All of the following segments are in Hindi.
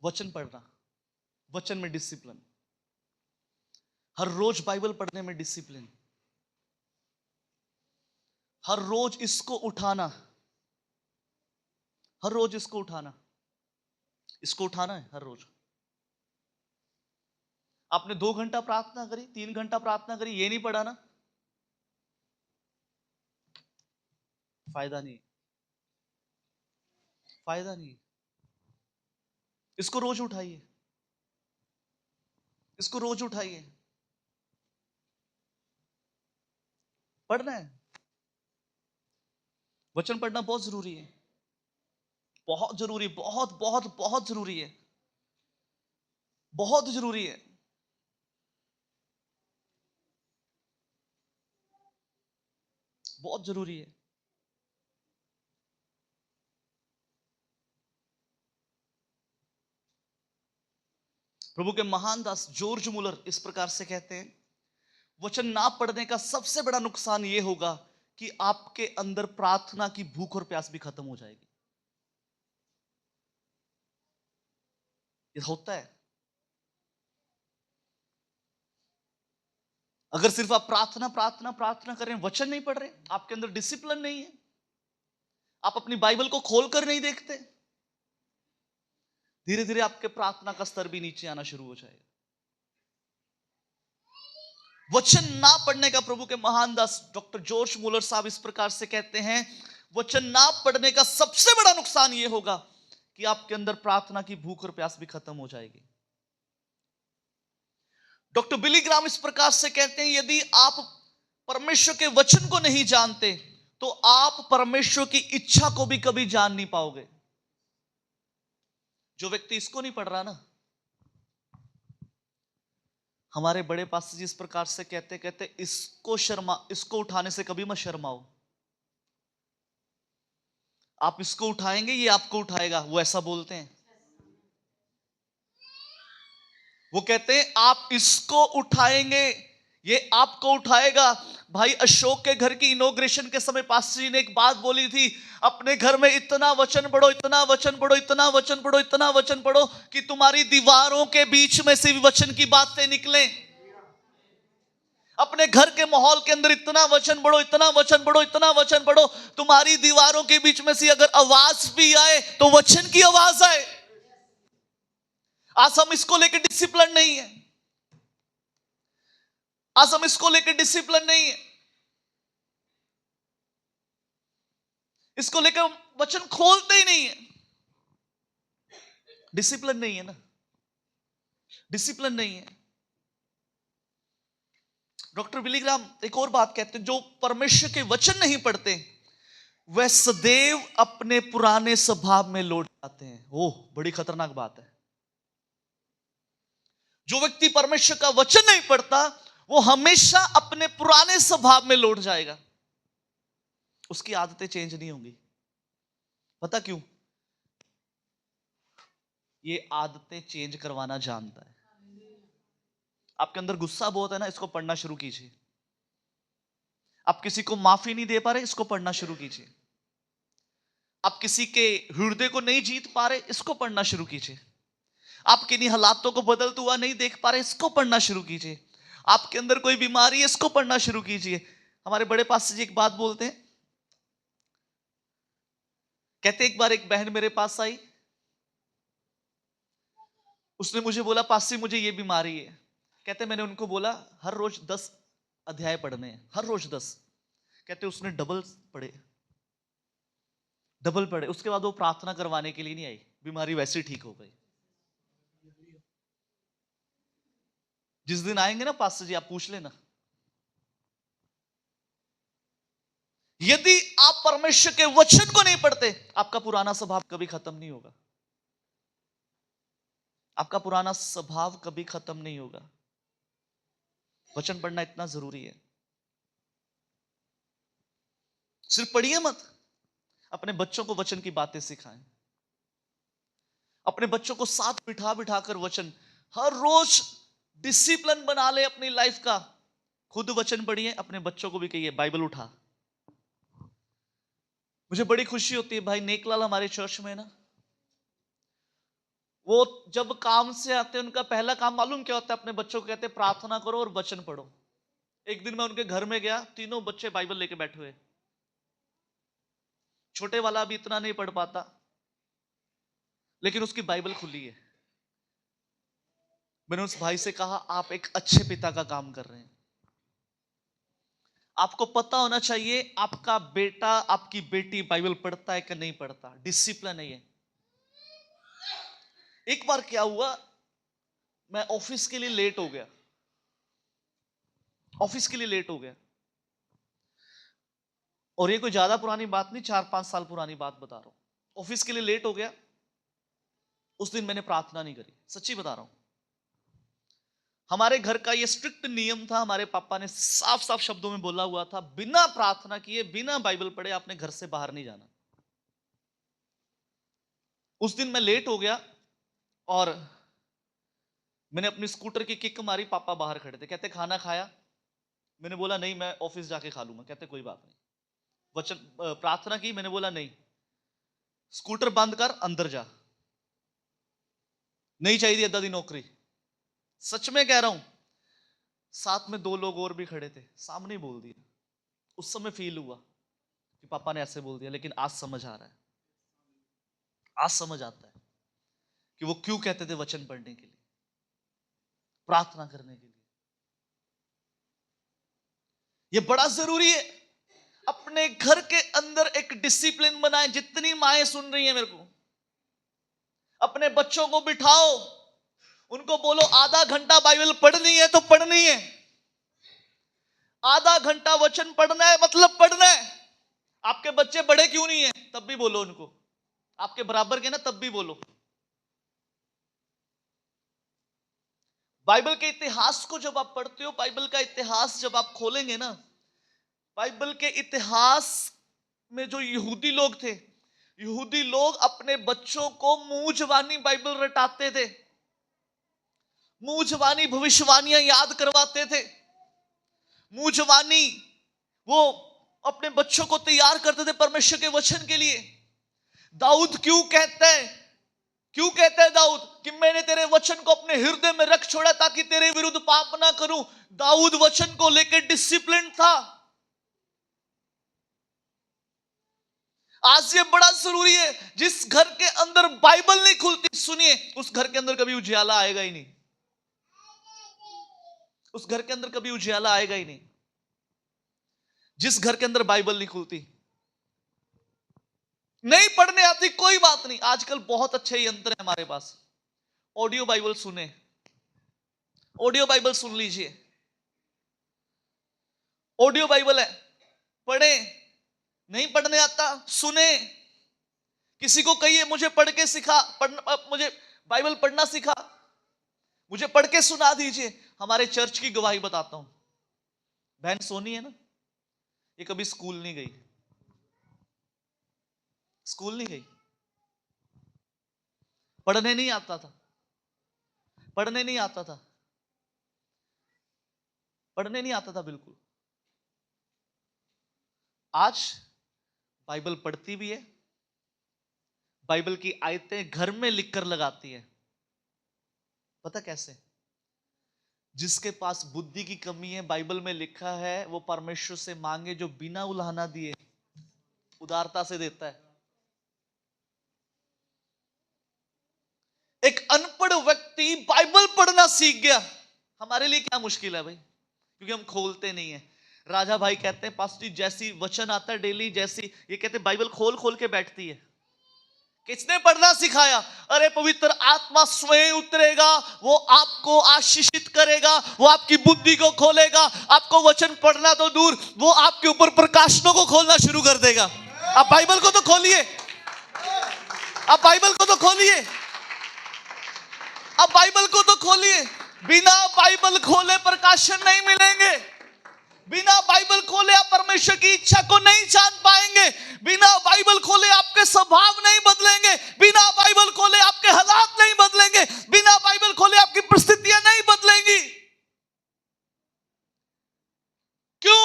वचन पढ़ना, वचन में डिसिप्लिन, हर रोज बाइबल पढ़ने में डिसिप्लिन, हर रोज इसको उठाना, हर रोज इसको उठाना, इसको उठाना है हर रोज। आपने 2 घंटा प्रार्थना करी, 3 घंटा प्रार्थना करी, ये नहीं पढ़ा ना, फायदा नहीं, फायदा नहीं। इसको रोज उठाइए, इसको रोज उठाइए, पढ़ना है। वचन पढ़ना बहुत जरूरी है, बहुत जरूरी, बहुत बहुत बहुत जरूरी है, बहुत जरूरी है। बहुत जरूरी है। प्रभु के महान दास जॉर्ज मुलर इस प्रकार से कहते हैं, वचन ना पढ़ने का सबसे बड़ा नुकसान यह होगा कि आपके अंदर प्रार्थना की भूख और प्यास भी खत्म हो जाएगी। ये होता है। अगर सिर्फ आप प्रार्थना प्रार्थना प्रार्थना कर रहे हैं, वचन नहीं पढ़ रहे, आपके अंदर डिसिप्लिन नहीं है, आप अपनी बाइबल को खोलकर नहीं देखते, धीरे धीरे आपके प्रार्थना का स्तर भी नीचे आना शुरू हो जाएगा। वचन ना पढ़ने का, प्रभु के महान दास डॉक्टर जॉर्ज मुलर साहब इस प्रकार से कहते हैं, वचन ना पढ़ने का सबसे बड़ा नुकसान यह होगा कि आपके अंदर प्रार्थना की भूख और प्यास भी खत्म हो जाएगी। डॉक्टर बिली ग्राम इस प्रकार से कहते हैं, यदि आप परमेश्वर के वचन को नहीं जानते तो आप परमेश्वर की इच्छा को भी कभी जान नहीं पाओगे। जो व्यक्ति इसको नहीं पढ़ रहा ना, हमारे बड़े पास्टर जी इस प्रकार से कहते इसको उठाने से कभी मत शर्माओ। आप इसको उठाएंगे, ये आपको उठाएगा, वो ऐसा बोलते हैं। वो कहते हैं आप इसको उठाएंगे, ये आपको उठाएगा। भाई अशोक के घर की इनॉग्रेशन के समय पास्टर जी ने एक बात बोली थी, अपने घर में इतना वचन पढ़ो, इतना वचन पढ़ो, इतना वचन पढ़ो, इतना वचन पढ़ो कि तुम्हारी दीवारों के बीच में से भी वचन की बातें निकलें। अपने घर के माहौल के अंदर इतना वचन पढ़ो, इतना वचन पढ़ो, इतना वचन पढ़ो, तुम्हारी दीवारों के बीच में से अगर आवाज भी आए तो वचन की आवाज आए। आज हम इसको लेकर डिसिप्लिन नहीं है, आज हम इसको लेकर डिसिप्लिन नहीं है, इसको लेकर वचन खोलते ही नहीं है। डिसिप्लिन नहीं है ना, डिसिप्लिन नहीं है। डॉक्टर बिली ग्राम एक और बात कहते हैं, जो परमेश्वर के वचन नहीं पढ़ते वह सदैव अपने पुराने स्वभाव में लौट जाते हैं। ओह, बड़ी खतरनाक बात है। जो व्यक्ति परमेश्वर का वचन नहीं पढ़ता वो हमेशा अपने पुराने स्वभाव में लौट जाएगा, उसकी आदतें चेंज नहीं होंगी। पता क्यों? ये आदतें चेंज करवाना जानता है। आपके अंदर गुस्सा बहुत है ना, इसको पढ़ना शुरू कीजिए। आप किसी को माफी नहीं दे पा रहे, इसको पढ़ना शुरू कीजिए। आप किसी के हृदय को नहीं जीत पा रहे, इसको पढ़ना शुरू कीजिए। आप किन्हीं हालातों को बदलता हुआ नहीं देख पा रहे, इसको पढ़ना शुरू कीजिए। आपके अंदर कोई बीमारी है, इसको पढ़ना शुरू कीजिए। हमारे बड़े पास्टर जी एक बात बोलते हैं, कहते एक बार एक बहन मेरे पास आई, उसने मुझे बोला पास्टर मुझे ये बीमारी है। कहते मैंने उनको बोला हर रोज 10 अध्याय पढ़ने हैं, हर रोज 10। कहते उसने डबल पढ़े, डबल पढ़े, उसके बाद वो प्रार्थना करवाने के लिए नहीं आई, बीमारी वैसे ही ठीक हो गई। जिस दिन आएंगे ना पास्टर जी, आप पूछ लेना। यदि आप परमेश्वर के वचन को नहीं पढ़ते, आपका पुराना स्वभाव कभी खत्म नहीं होगा, आपका पुराना स्वभाव कभी खत्म नहीं होगा। वचन पढ़ना इतना जरूरी है। सिर्फ पढ़िए मत, अपने बच्चों को वचन की बातें सिखाएं। अपने बच्चों को साथ बिठा बिठा कर वचन, हर रोज डिसिप्लिन बना ले अपनी लाइफ का। खुद वचन पढ़िए, अपने बच्चों को भी कहिए बाइबल उठा। मुझे बड़ी खुशी होती है, भाई नेकलाल हमारे चर्च में ना, वो जब काम से आते हैं उनका पहला काम मालूम क्या होता है? अपने बच्चों को कहते हैं प्रार्थना करो और वचन पढ़ो। एक दिन मैं उनके घर में गया, तीनों बच्चे बाइबल लेके बैठे हुए। छोटे वाला अभी इतना नहीं पढ़ पाता, लेकिन उसकी बाइबल खुली है। मैंने उस भाई से कहा, आप एक अच्छे पिता का काम कर रहे हैं। आपको पता होना चाहिए आपका बेटा आपकी बेटी बाइबल पढ़ता है कि नहीं पढ़ता, डिसिप्लिन है ये। एक बार क्या हुआ, मैं ऑफिस के लिए लेट हो गया, ऑफिस के लिए लेट हो गया। और ये कोई ज्यादा पुरानी बात नहीं, 4-5 साल पुरानी बात बता रहा हूं। ऑफिस के लिए लेट हो गया। उस दिन मैंने प्रार्थना नहीं करी, सच्ची बता रहा हूं। हमारे घर का ये स्ट्रिक्ट नियम था, हमारे पापा ने साफ साफ शब्दों में बोला हुआ था, बिना प्रार्थना किए बिना बाइबल पढ़े आपने घर से बाहर नहीं जाना। उस दिन मैं लेट हो गया और मैंने अपनी स्कूटर की किक मारी। पापा बाहर खड़े थे, कहते खाना खाया? मैंने बोला नहीं, मैं ऑफिस जाके खा लूंगा। कहते कोई बात नहीं। वचन प्रार्थना की, मैंने बोला नहीं। स्कूटर बंद कर, अंदर जा, नहीं चाहिए अद्धा दी नौकरी। सच में कह रहा हूं। साथ में 2 लोग और भी खड़े थे, सामने ही बोल दिया। उस समय फील हुआ कि पापा ने ऐसे बोल दिया, लेकिन आज समझ आ रहा है, आज समझ आता है कि वो क्यों कहते थे वचन पढ़ने के लिए, प्रार्थना करने के लिए। ये बड़ा जरूरी है। अपने घर के अंदर एक डिसिप्लिन बनाए। जितनी माएं सुन रही हैं मेरे को, अपने बच्चों को बिठाओ, उनको बोलो आधा घंटा बाइबल पढ़नी है तो पढ़नी है। आधा घंटा वचन पढ़ना है, मतलब पढ़ना है। आपके बच्चे बड़े क्यों नहीं है, तब भी बोलो उनको। आपके बराबर के ना, तब भी बोलो। बाइबल के इतिहास को जब आप पढ़ते हो, बाइबल का इतिहास जब आप खोलेंगे ना, बाइबल के इतिहास में जो यहूदी लोग थे, यहूदी लोग अपने बच्चों को मुंह जबानी बाइबल रटाते थे, मुंह जबानी भविष्यवाणियां याद करवाते थे, मुंह जबानी वो अपने बच्चों को तैयार करते थे परमेश्वर के वचन के लिए। दाऊद क्यों कहता है दाऊद कि मैंने तेरे वचन को अपने हृदय में रख छोड़ा ताकि तेरे विरुद्ध पाप ना करूं। दाऊद वचन को लेकर डिसिप्लिन था। आज ये बड़ा जरूरी है। जिस घर के अंदर बाइबल नहीं खुलती, सुनिए, उस घर के अंदर कभी उजियाला आएगा ही नहीं। उस घर के अंदर कभी उजियाला आएगा ही नहीं। जिस घर के अंदर बाइबल नहीं खुलती, नहीं पढ़ने आती, कोई बात नहीं। आजकल बहुत अच्छे यंत्र है हमारे पास। ऑडियो बाइबल सुने, ऑडियो बाइबल सुन लीजिए। ऑडियो बाइबल है, पढ़े। नहीं पढ़ने आता, सुने। किसी को कहिए मुझे पढ़ के सिखा, मुझे बाइबल पढ़ना सिखा, मुझे पढ़ के सुना दीजिए। हमारे चर्च की गवाही बताता हूं। बहन सोनी है ना, ये कभी स्कूल नहीं गई, स्कूल नहीं गई, पढ़ने नहीं आता था, पढ़ने नहीं आता था, पढ़ने नहीं आता था बिल्कुल। आज बाइबल पढ़ती भी है, बाइबल की आयतें घर में लिखकर लगाती है। पता कैसे? जिसके पास बुद्धि की कमी है, बाइबल में लिखा है वो परमेश्वर से मांगे जो बिना उलाहना दिए उदारता से देता है। एक अनपढ़ व्यक्ति बाइबल पढ़ना सीख गया, हमारे लिए क्या मुश्किल है भाई, क्योंकि हम खोलते नहीं है। राजा भाई कहते हैं पास्टर जैसी वचन आता है डेली, जैसी ये कहते हैं बाइबल खोल खोल के बैठती है। किसने पढ़ना सिखाया? अरे पवित्र आत्मा स्वयं उतरेगा, वो आपको आशीषित करेगा, वो आपकी बुद्धि को खोलेगा। आपको वचन पढ़ना तो दूर, वो आपके ऊपर प्रकाशनों को खोलना शुरू कर देगा। आप बाइबल को तो खोलिए, आप बाइबल को तो खोलिए, आप बाइबल को तो खोलिए। बिना बाइबल खोले प्रकाशन नहीं मिलेंगे। बिना बाइबल खोले आप परमेश्वर की इच्छा को नहीं जान पाएंगे। बिना बाइबल खोले आपके स्वभाव नहीं बदलेंगे। बिना बाइबल खोले आपके हालात नहीं बदलेंगे। बिना बाइबल खोले आपकी परिस्थितियां नहीं बदलेंगी। क्यों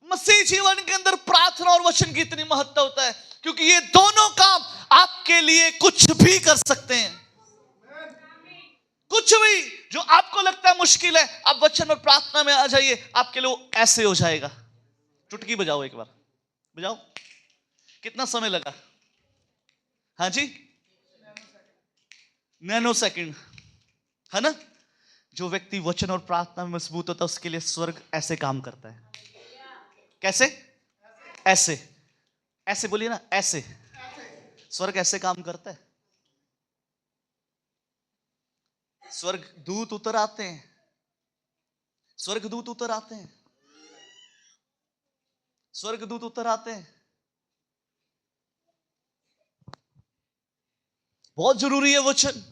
मसीह जीवन के अंदर प्रार्थना और वचन की इतनी महत्व होता है? क्योंकि ये दोनों काम आपके लिए कुछ भी कर सकते हैं। कुछ भी जो आपको लगता है मुश्किल है, आप वचन और प्रार्थना में आ जाइए, आपके लिए वो ऐसे हो जाएगा। चुटकी बजाओ एक बार, बजाओ। कितना समय लगा? हाँ जी, नैनो सेकंड, है ना? जो व्यक्ति वचन और प्रार्थना में मजबूत होता है, उसके लिए स्वर्ग ऐसे काम करता है। कैसे? ऐसे, ऐसे बोलिए ना, ऐसे। स्वर्ग ऐसे काम करता है। स्वर्ग दूत उतर आते हैं, स्वर्ग दूत उतर आते हैं, स्वर्ग दूत उतर आते हैं। बहुत जरूरी है वचन।